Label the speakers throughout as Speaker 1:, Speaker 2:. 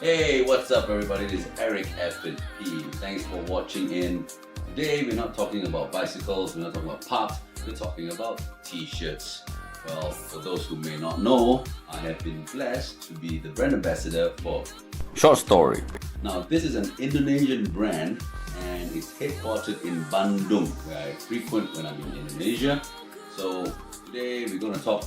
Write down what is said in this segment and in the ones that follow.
Speaker 1: Hey, what's up everybody? This is Eric F&P. Thanks for watching in. Today we're not talking about bicycles, we're not talking about parts, we're talking about t-shirts. Well, for those who may not know, I have been blessed to be the brand ambassador for Short Story. Now this is an Indonesian brand and it's headquartered in Bandung, where I frequent when I'm in Indonesia. So today we're going to talk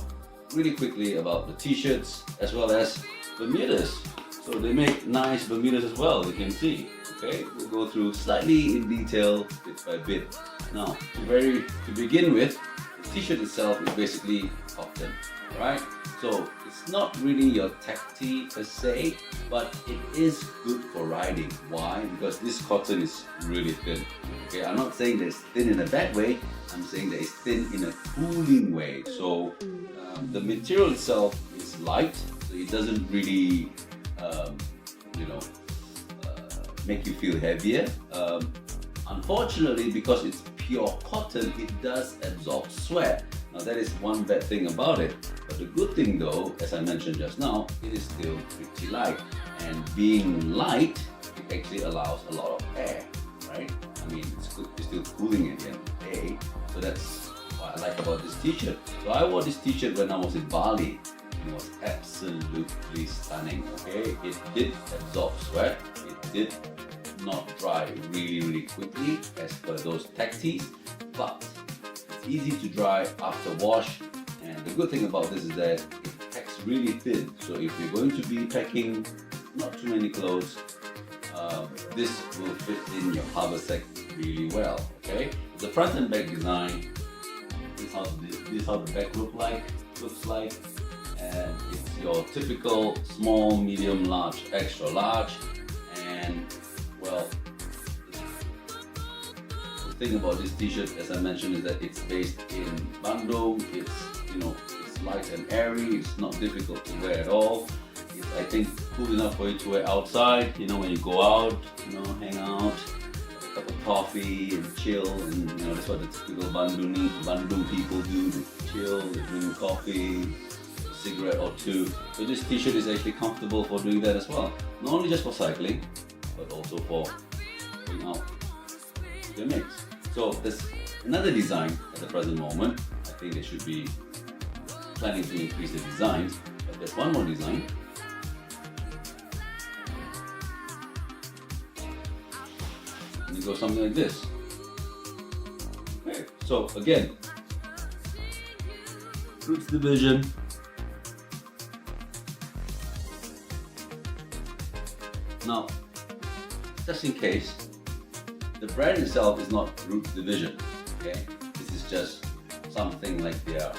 Speaker 1: really quickly about the t-shirts as well as Bermudas. So they make nice Bermudas as well, you can see. Okay, we'll go through slightly in detail, bit by bit. Now, to begin with, the t-shirt itself is basically cotton, alright? So it's not really your tech tee per se, but it is good for riding. Why? Because this cotton is really thin. Okay, I'm not saying that it's thin in a bad way, I'm saying that it's thin in a cooling way. So the material itself is light, so it doesn't really make you feel heavier. Unfortunately, because it's pure cotton, it does absorb sweat. Now that is one bad thing about it. But the good thing though, as I mentioned just now, it is still pretty light. And being light, it actually allows a lot of air, right? I mean, it's still cooling at the end of the day. So that's what I like about this t-shirt. So I wore this t-shirt when I was in Bali. It was absolutely stunning, okay? It did absorb sweat, it did not dry really quickly as per those tech tees, but it's easy to dry after wash. And the good thing about this is that it packs really thin, so if you're going to be packing not too many clothes, this will fit in your haversack really well, okay? The front and back design, this is how the back looks like. And it's your typical small, medium, large, extra large. And well, the thing about this t-shirt, as I mentioned, is that it's based in Bandung. It's light and airy. It's not difficult to wear at all. It's, I think, cool enough for you to wear outside. When you go out, hang out, have a cup of coffee and chill. And that's what the typical Bandung people do. They chill, they drink coffee, cigarette or two. So this t-shirt is actually comfortable for doing that as well. Not only just for cycling, but also for going out to the mix. So there's another design at the present moment. I think they should be planning to increase the designs, but there's one more design. And it goes something like this. Okay, so again, Roots Division. Now, just in case, the brand itself is not Roots Division, okay? This is just something like their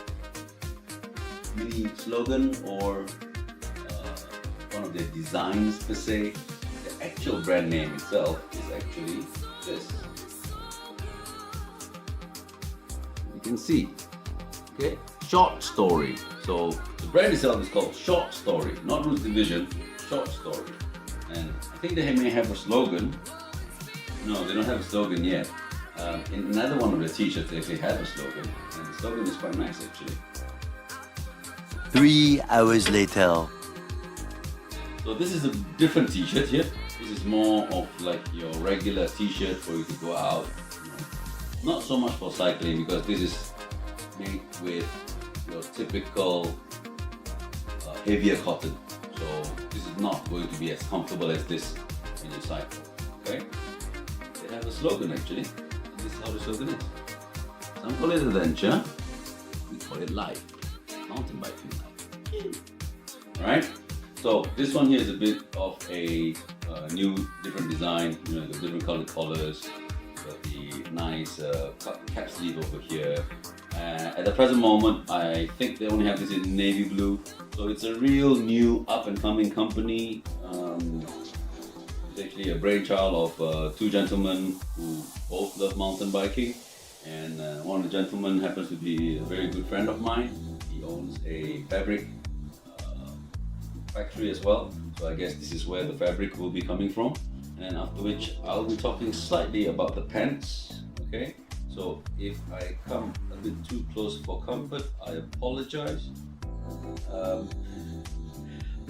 Speaker 1: mini slogan or one of their designs per se. The actual brand name itself is actually this. You can see, okay? Short Story. So the brand itself is called Short Story, not Roots Division, Short Story. And I think they may have a slogan. No, they don't have a slogan yet. In another one of the t-shirts, they actually have a slogan. And the slogan is quite nice actually.
Speaker 2: 3 hours later.
Speaker 1: So this is a different t-shirt here. This is more of like your regular t-shirt for you to go out. Not so much for cycling, because this is made with your typical heavier cotton. So this is not going to be as comfortable as this when you cycle, okay? They have a slogan actually. This is how the slogan is. Some call it adventure, we call it life. Mountain biking life. Alright? So this one here is a bit of a new, different design. The different colored collars. Got the nice cap sleeve over here. At the present moment, I think they only have this in navy blue. So it's a real new up-and-coming company. It's actually a brainchild of two gentlemen who both love mountain biking. And one of the gentlemen happens to be a very good friend of mine. He owns a fabric factory as well. So I guess this is where the fabric will be coming from. And after which, I'll be talking slightly about the pants. Okay? So if I come a bit too close for comfort, I apologize.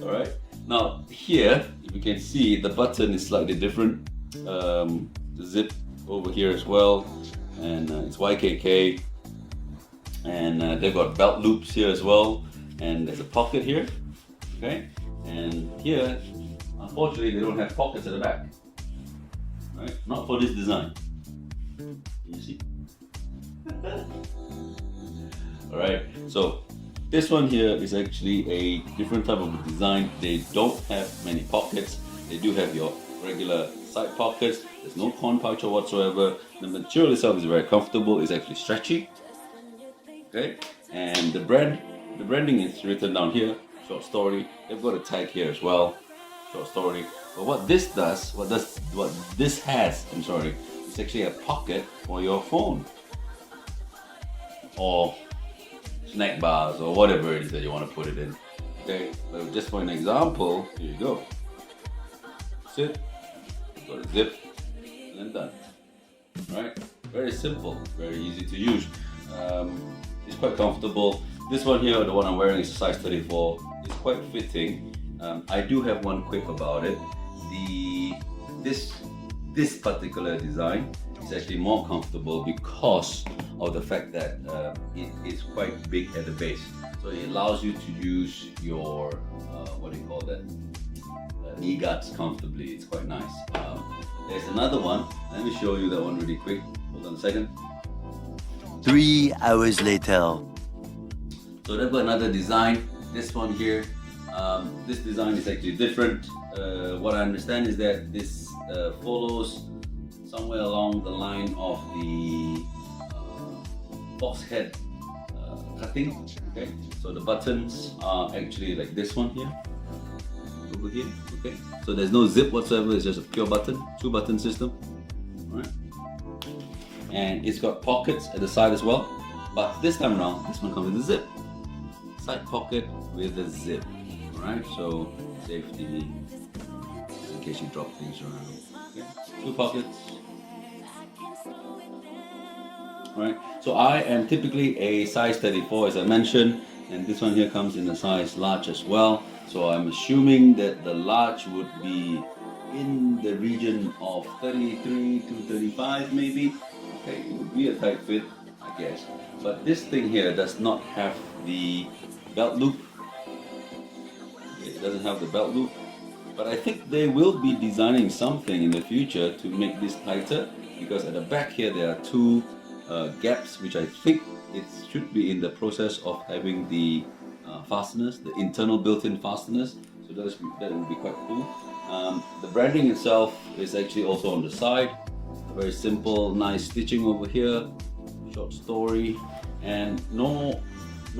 Speaker 1: Alright, now here if you can see, the button is slightly different. The zip over here as well, and it's YKK, and they've got belt loops here as well, and there's a pocket here, okay, and here unfortunately they don't have pockets at the back, right? Not for this design. Can you see? Alright, so this one here is actually a different type of design. They don't have many pockets. They do have your regular side pockets. There's no corn pouch or whatsoever. The material itself is very comfortable. It's actually stretchy. Okay, and the branding is written down here. Short story. They've got a tag here as well. Short story. But what this does, what this has, I'm sorry, it's actually a pocket for your phone or snack bars or whatever it is that you want to put it in. Okay, but just for an example, here you go. That's it. Got a zip and then done. Right? Very simple, very easy to use. It's quite comfortable. This one here, the one I'm wearing, is a size 34. It's quite fitting. I do have one quip about it. This particular design is actually more comfortable because of the fact that it is quite big at the base. So it allows you to use your, what do you call that? Knee guards comfortably. It's quite nice. There's another one. Let me show you that one really quick. Hold on a second.
Speaker 2: 3 hours later.
Speaker 1: So they've got another design. This one here, this design is actually different. What I understand is that this follows somewhere along the line of the box head cutting. Okay, so the buttons are actually like this one here, over here. Okay, so there's no zip whatsoever. It's just a pure button, 2-button system. All right, and it's got pockets at the side as well. But this time around, this one comes with a zip. Side pocket with a zip. All right, so safety in case you drop things around. Okay. 2 pockets. Right, so I am typically a size 34 as I mentioned, and this one here comes in a size large as well. So I'm assuming that the large would be in the region of 33 to 35 maybe. Okay, it would be a tight fit, I guess. But this thing here does not have the belt loop. It doesn't have the belt loop. But I think they will be designing something in the future to make this tighter, because at the back here there are 2 gaps, which I think it should be in the process of having the fasteners, the internal built-in fasteners. So that will be quite cool. The branding itself is actually also on the side. Very simple, nice stitching over here. Short story, and no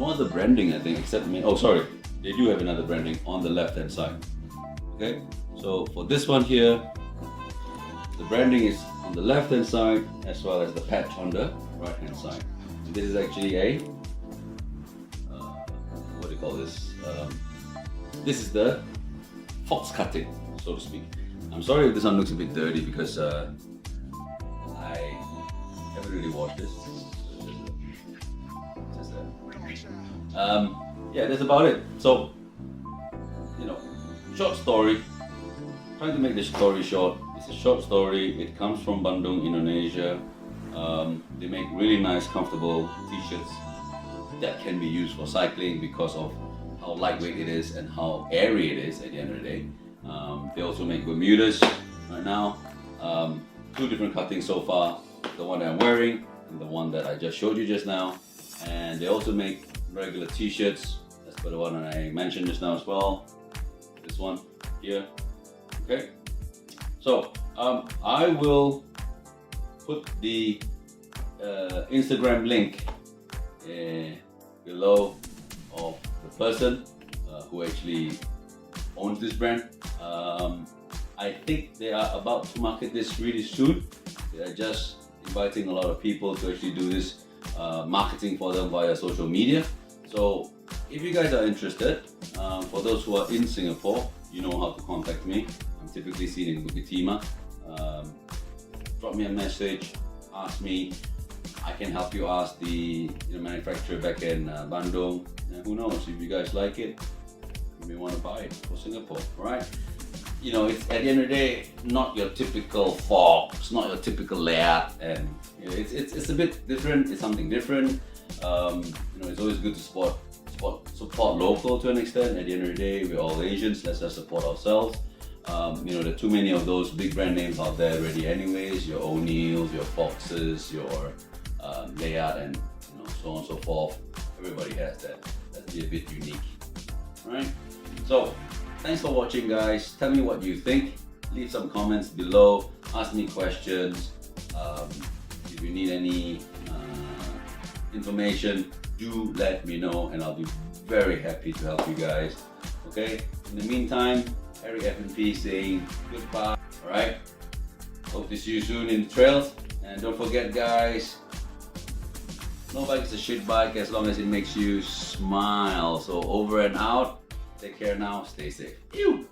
Speaker 1: other branding I think except me. Oh, sorry, they do have another branding on the left-hand side. Okay, so for this one here, the branding is on the left-hand side as well as the patch on the right-hand side. And this is actually a what do you call this? This is the fox cutting, so to speak. I'm sorry if this one looks a bit dirty because I haven't really washed this. Just that. Yeah, that's about it. So, you know, short story. Trying to make the story short. It's a short story. It comes from Bandung, Indonesia. They make really nice, comfortable t-shirts that can be used for cycling because of how lightweight it is and how airy it is at the end of the day. They also make Bermudas right now. 2 different cuttings so far. The one that I'm wearing and the one that I just showed you just now. And they also make regular t-shirts. That's the one that I mentioned just now as well. This one here. Okay. So I will put the Instagram link below of the person who actually owns this brand. I think they are about to market this really soon. They are just inviting a lot of people to actually do this marketing for them via social media. So if you guys are interested, for those who are in Singapore, you know how to contact me. I'm typically seen in Bukit Timah. Drop me a message, ask me. I can help you ask the manufacturer back in Bandung. And who knows, if you guys like it, you may want to buy it for Singapore, right? you know, it's at the end of the day not your typical Fox, not your typical layout, and you know, it's a bit different. It's something different. You know, it's always good to support local to an extent. At the end of the day, we're all Asians. Let's just support ourselves. You know, there are too many of those big brand names out there already anyways. Your O'Neills, your Foxes, your layout, and you know, so on and so forth. Everybody has that. Let's be a bit unique. Alright? So, thanks for watching, guys. Tell me what you think. Leave some comments below. Ask me questions. If you need any information, do let me know and I'll be very happy to help you guys. Okay? In the meantime, Eric F&P saying goodbye. Alright? Hope to see you soon in the trails. And don't forget, guys, no bike is a shit bike as long as it makes you smile. So over and out. Take care now. Stay safe. Ew.